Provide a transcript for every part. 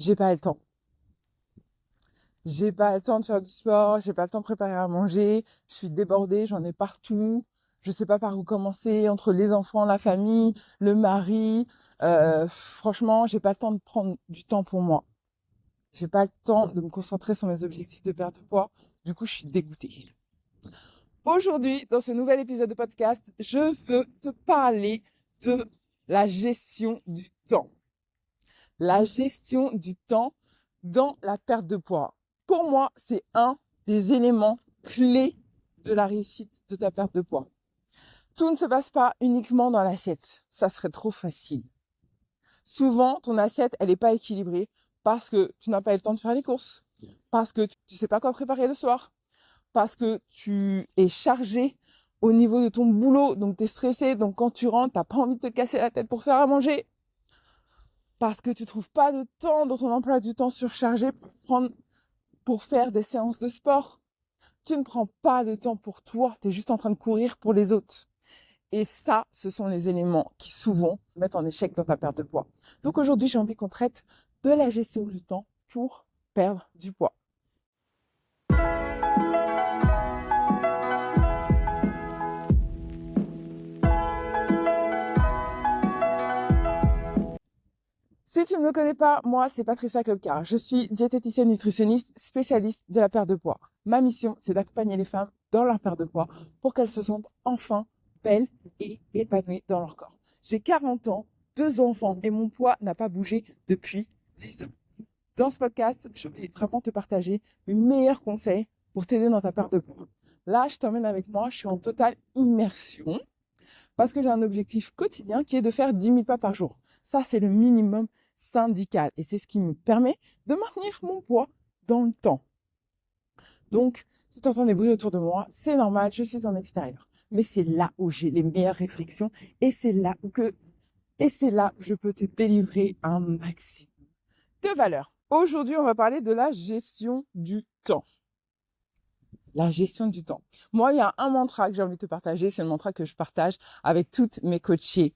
j'ai pas le temps. J'ai pas le temps de faire du sport, j'ai pas le temps de préparer à manger, je suis débordée, j'en ai partout. Je sais pas par où commencer, entre les enfants, la famille, le mari. Franchement, j'ai pas le temps de prendre du temps pour moi. J'ai pas le temps de me concentrer sur mes objectifs de perte de poids. Du coup, je suis dégoûtée. Aujourd'hui, dans ce nouvel épisode de podcast, je veux te parler de la gestion du temps. La gestion du temps dans la perte de poids. Pour moi, c'est un des éléments clés de la réussite de ta perte de poids. Tout ne se passe pas uniquement dans l'assiette. Ça serait trop facile. Souvent, ton assiette, elle n'est pas équilibrée parce que tu n'as pas eu le temps de faire les courses, parce que tu sais pas quoi préparer le soir, parce que tu es chargé au niveau de ton boulot, donc tu es stressé, donc quand tu rentres, tu n'as pas envie de te casser la tête pour faire à manger, parce que tu trouves pas de temps dans ton emploi du temps surchargé pour faire des séances de sport. Tu ne prends pas de temps pour toi, tu es juste en train de courir pour les autres. Et ça, ce sont les éléments qui souvent mettent en échec dans ta perte de poids. Donc aujourd'hui, j'ai envie qu'on traite de la gestion du temps pour perdre du poids. Si tu ne me connais pas, moi, c'est Patricia Klopka. Je suis diététicienne nutritionniste spécialiste de la perte de poids. Ma mission, c'est d'accompagner les femmes dans leur perte de poids pour qu'elles se sentent enfin belles et épanouies dans leur corps. J'ai 40 ans, 2 enfants et mon poids n'a pas bougé depuis 6 ans. Dans ce podcast, je vais vraiment te partager mes meilleurs conseils pour t'aider dans ta perte de poids. Là, je t'emmène avec moi, je suis en totale immersion parce que j'ai un objectif quotidien qui est de faire 10 000 pas par jour. Ça, c'est le minimum syndical et c'est ce qui me permet de maintenir mon poids dans le temps. Donc, si tu entends des bruits autour de moi, c'est normal, je suis en extérieur. Mais c'est là où j'ai les meilleures réflexions et c'est là où je peux te délivrer un maximum de valeur. Aujourd'hui, on va parler de la gestion du temps. La gestion du temps. Moi, il y a un mantra que j'ai envie de te partager, c'est le mantra que je partage avec toutes mes coachées.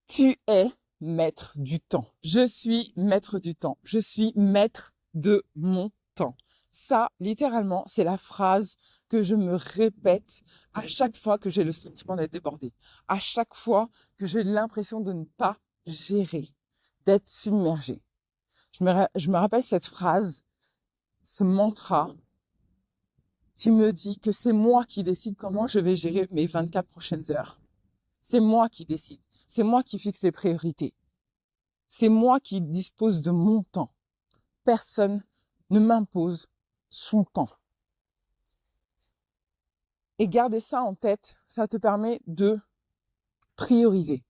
Tu es maître du temps. Je suis maître du temps. Je suis maître de mon temps. Ça, littéralement, c'est la phrase que je me répète à chaque fois que j'ai le sentiment d'être débordée. À chaque fois que j'ai l'impression de ne pas gérer, d'être submergée. Je me rappelle cette phrase, ce mantra qui me dit que c'est moi qui décide comment je vais gérer mes 24 prochaines heures. C'est moi qui décide. C'est moi qui fixe les priorités. C'est moi qui dispose de mon temps. Personne ne m'impose son temps. Et garder ça en tête, ça te permet de prioriser.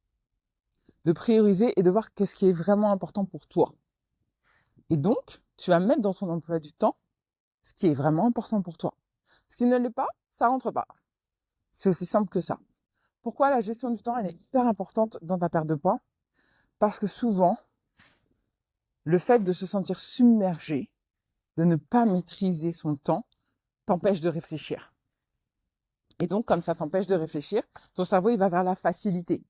De prioriser et de voir qu'est-ce qui est vraiment important pour toi. Et donc, tu vas mettre dans ton emploi du temps ce qui est vraiment important pour toi. Ce qui ne l'est pas, ça rentre pas. C'est aussi simple que ça. Pourquoi la gestion du temps, elle est hyper importante dans ta perte de poids? Parce que souvent, le fait de se sentir submergé, de ne pas maîtriser son temps, t'empêche de réfléchir. Et donc, comme ça t'empêche de réfléchir, ton cerveau, il va vers la facilité.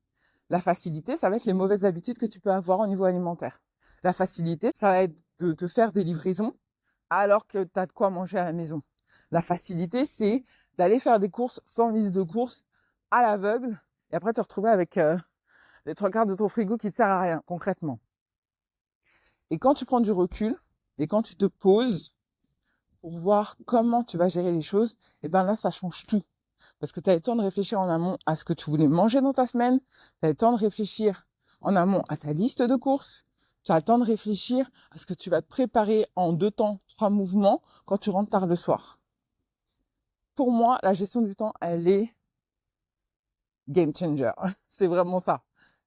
La facilité, ça va être les mauvaises habitudes que tu peux avoir au niveau alimentaire. La facilité, ça va être de te faire des livraisons alors que tu as de quoi manger à la maison. La facilité, c'est d'aller faire des courses sans liste de courses à l'aveugle et après te retrouver avec les 3 quarts de ton frigo qui ne te sert à rien, concrètement. Et quand tu prends du recul et quand tu te poses pour voir comment tu vas gérer les choses, et ben là, ça change tout. Parce que tu as le temps de réfléchir en amont à ce que tu voulais manger dans ta semaine, tu as le temps de réfléchir en amont à ta liste de courses, tu as le temps de réfléchir à ce que tu vas te préparer en 2 temps, 3 mouvements quand tu rentres tard le soir. Pour moi, la gestion du temps, elle est game changer. C'est vraiment ça.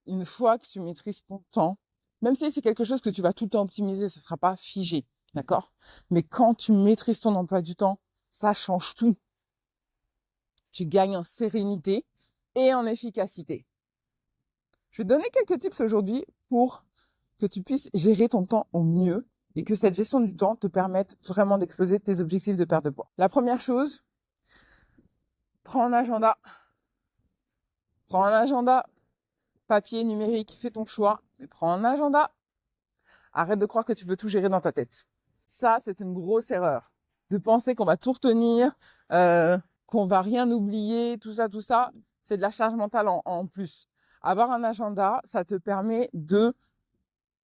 Une fois que tu maîtrises ton temps, même si c'est quelque chose que tu vas tout le temps optimiser, ça ne sera pas figé, d'accord? Mais quand tu maîtrises ton emploi du temps, ça change tout. Tu gagnes en sérénité et en efficacité. Je vais te donner quelques tips aujourd'hui pour que tu puisses gérer ton temps au mieux et que cette gestion du temps te permette vraiment d'exploser tes objectifs de perte de poids. La première chose, prends un agenda. Prends un agenda, papier, numérique, fais ton choix, mais prends un agenda. Arrête de croire que tu peux tout gérer dans ta tête. Ça, c'est une grosse erreur. De penser qu'on va tout retenir, qu'on va rien oublier, tout ça, c'est de la charge mentale en plus. Avoir un agenda, ça te permet de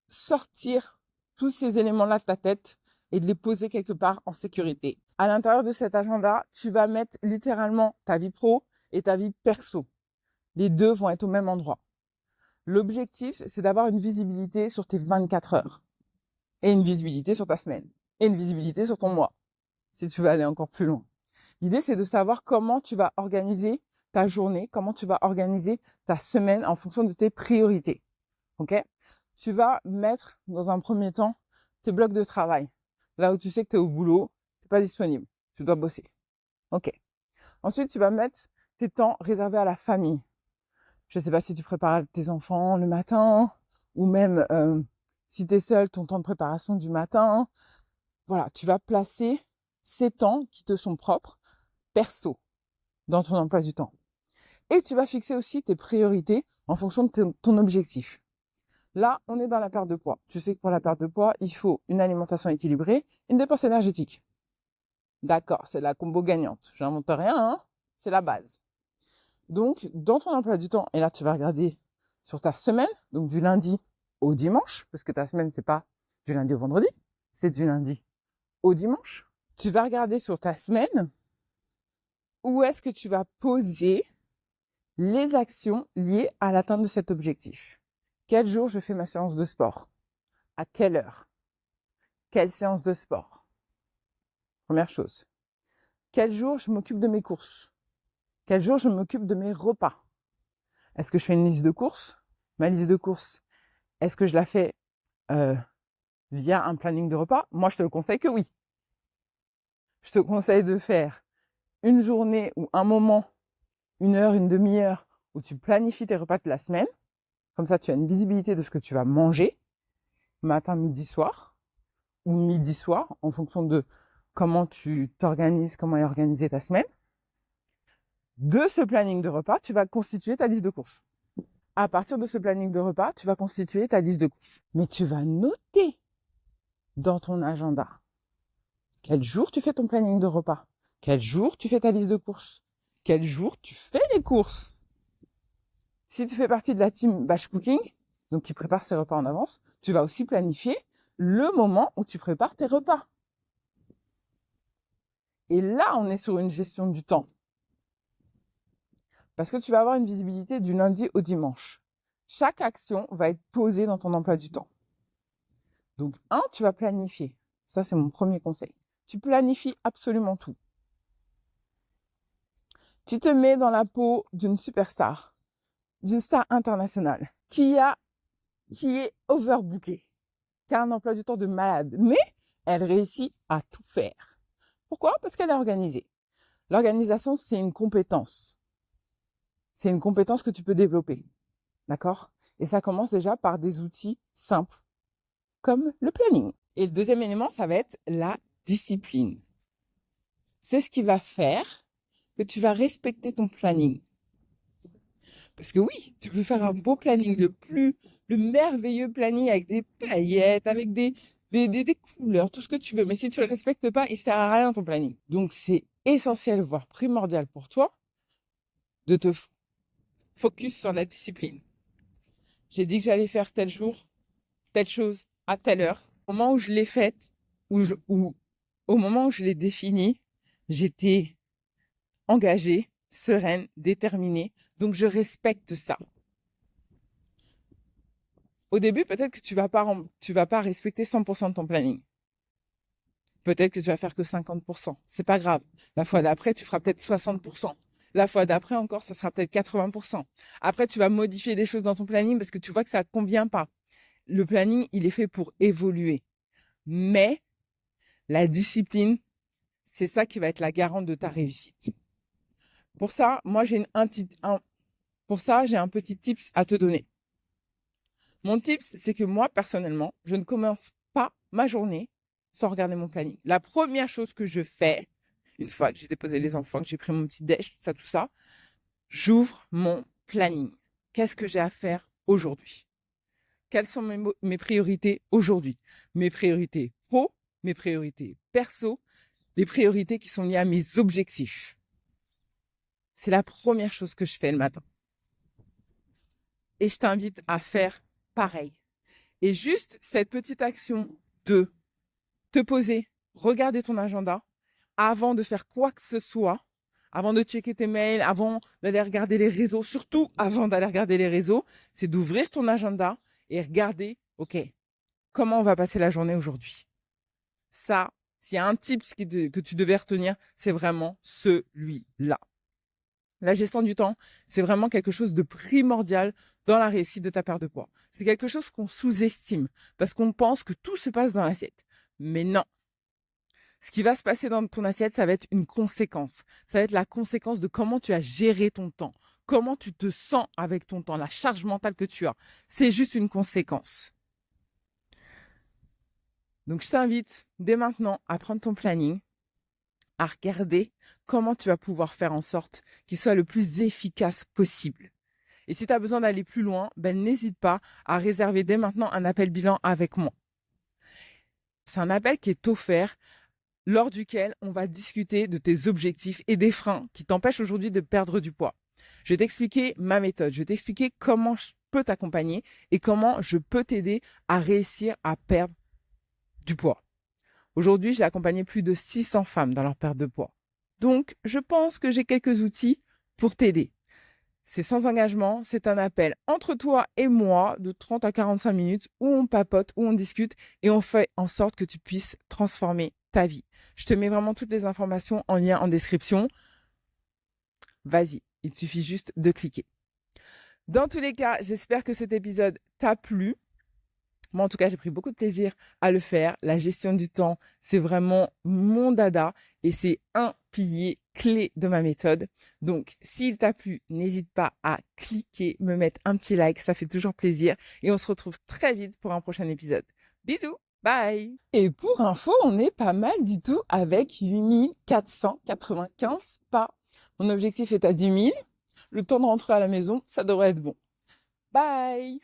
sortir tous ces éléments-là de ta tête et de les poser quelque part en sécurité. À l'intérieur de cet agenda, tu vas mettre littéralement ta vie pro et ta vie perso. Les deux vont être au même endroit. L'objectif, c'est d'avoir une visibilité sur tes 24 heures et une visibilité sur ta semaine et une visibilité sur ton mois, si tu veux aller encore plus loin. L'idée, c'est de savoir comment tu vas organiser ta journée, comment tu vas organiser ta semaine en fonction de tes priorités. OK? Tu vas mettre dans un premier temps tes blocs de travail. Là où tu sais que tu es au boulot, tu n'es pas disponible, tu dois bosser. OK. Ensuite, tu vas mettre tes temps réservés à la famille. Je ne sais pas si tu prépares tes enfants le matin ou même si tu es seul, ton temps de préparation du matin. Voilà, tu vas placer ces temps qui te sont propres, perso, dans ton emploi du temps. Et tu vas fixer aussi tes priorités en fonction de ton objectif. Là, on est dans la perte de poids. Tu sais que pour la perte de poids, il faut une alimentation équilibrée, une dépense énergétique. D'accord, c'est la combo gagnante. J'invente rien, hein, c'est la base. Donc, dans ton emploi du temps, et là, tu vas regarder sur ta semaine, donc du lundi au dimanche, parce que ta semaine, c'est pas du lundi au vendredi, c'est du lundi au dimanche. Tu vas regarder sur ta semaine où est-ce que tu vas poser les actions liées à l'atteinte de cet objectif. Quel jour je fais ma séance de sport? À quelle heure? Quelle séance de sport? Première chose. Quel jour je m'occupe de mes courses? Quel jour je m'occupe de mes repas? Est-ce que je fais une liste de courses? Ma liste de courses, est-ce que je la fais via un planning de repas? Moi, je te le conseille que oui. Je te conseille de faire une journée ou un moment, une heure, une demi-heure, où tu planifies tes repas de la semaine. Comme ça, tu as une visibilité de ce que tu vas manger, matin, midi, soir, ou midi, soir, en fonction de comment tu t'organises, comment est organisée ta semaine. De ce planning de repas, tu vas constituer ta liste de courses. À partir de ce planning de repas, tu vas constituer ta liste de courses. Mais tu vas noter dans ton agenda quel jour tu fais ton planning de repas, quel jour tu fais ta liste de courses, quel jour tu fais les courses. Si tu fais partie de la team batch cooking, donc qui prépare ses repas en avance, tu vas aussi planifier le moment où tu prépares tes repas. Et là, on est sur une gestion du temps. Parce que tu vas avoir une visibilité du lundi au dimanche. Chaque action va être posée dans ton emploi du temps. Donc, tu vas planifier. Ça, c'est mon premier conseil. Tu planifies absolument tout. Tu te mets dans la peau d'une superstar, d'une star internationale, qui est overbookée, qui a un emploi du temps de malade, mais elle réussit à tout faire. Pourquoi? Parce qu'elle est organisée. L'organisation, c'est une compétence. C'est une compétence que tu peux développer. D'accord? Et ça commence déjà par des outils simples, comme le planning. Et le deuxième élément, ça va être la discipline. C'est ce qui va faire que tu vas respecter ton planning. Parce que oui, tu peux faire un beau planning, le merveilleux planning avec des paillettes, avec des couleurs, tout ce que tu veux. Mais si tu ne le respectes pas, il sert à rien ton planning. Donc, c'est essentiel, voire primordial pour toi, de te focus sur la discipline. J'ai dit que j'allais faire tel jour, telle chose, à telle heure. Au moment où je l'ai faite, ou au moment où je l'ai définie, j'étais engagée, sereine, déterminée. Donc, je respecte ça. Au début, peut-être que tu vas pas respecter 100% de ton planning. Peut-être que tu vas faire que 50%. C'est pas grave. La fois d'après, tu feras peut-être 60%. La fois d'après encore, ça sera peut-être 80%. Après, tu vas modifier des choses dans ton planning parce que tu vois que ça convient pas. Le planning, il est fait pour évoluer. Mais la discipline, c'est ça qui va être la garante de ta réussite. Pour ça, moi, j'ai un petit tips à te donner. Mon tips, c'est que moi, personnellement, je ne commence pas ma journée sans regarder mon planning. La première chose que je fais, une fois que j'ai déposé les enfants, que j'ai pris mon petit déj, tout ça, j'ouvre mon planning. Qu'est-ce que j'ai à faire aujourd'hui? quelles sont mes priorités aujourd'hui. Mes priorités pro, mes priorités perso, les priorités qui sont liées à mes objectifs. C'est la première chose que je fais le matin. Et je t'invite à faire pareil. Et juste cette petite action de te poser, regarder ton agenda avant de faire quoi que ce soit, avant de checker tes mails, avant d'aller regarder les réseaux, surtout avant d'aller regarder les réseaux, c'est d'ouvrir ton agenda et regarder, OK, comment on va passer la journée aujourd'hui. Ça, s'il y a un tips que tu devais retenir, c'est vraiment celui-là. La gestion du temps, c'est vraiment quelque chose de primordial dans la réussite de ta perte de poids. C'est quelque chose qu'on sous-estime parce qu'on pense que tout se passe dans l'assiette. Mais non. Ce qui va se passer dans ton assiette, ça va être une conséquence. Ça va être la conséquence de comment tu as géré ton temps, comment tu te sens avec ton temps, la charge mentale que tu as. C'est juste une conséquence. Donc, je t'invite dès maintenant à prendre ton planning, à regarder comment tu vas pouvoir faire en sorte qu'il soit le plus efficace possible. Et si tu as besoin d'aller plus loin, n'hésite pas à réserver dès maintenant un appel bilan avec moi. C'est un appel qui est offert lors duquel on va discuter de tes objectifs et des freins qui t'empêchent aujourd'hui de perdre du poids. Je vais t'expliquer ma méthode, je vais t'expliquer comment je peux t'accompagner et comment je peux t'aider à réussir à perdre du poids. Aujourd'hui, j'ai accompagné plus de 600 femmes dans leur perte de poids. Donc, je pense que j'ai quelques outils pour t'aider. C'est sans engagement, c'est un appel entre toi et moi de 30 à 45 minutes où on papote, où on discute et on fait en sorte que tu puisses transformer ta vie. Je te mets vraiment toutes les informations en lien en description. Vas-y, il te suffit juste de cliquer. Dans tous les cas, j'espère que cet épisode t'a plu. Moi, en tout cas, j'ai pris beaucoup de plaisir à le faire. La gestion du temps, c'est vraiment mon dada et c'est un pilier clé de ma méthode. Donc, s'il t'a plu, n'hésite pas à cliquer, me mettre un petit like, ça fait toujours plaisir. Et on se retrouve très vite pour un prochain épisode. Bisous, bye! Et pour info, on est pas mal du tout avec 8495 pas. Mon objectif est à 10 000. Le temps de rentrer à la maison, ça devrait être bon. Bye!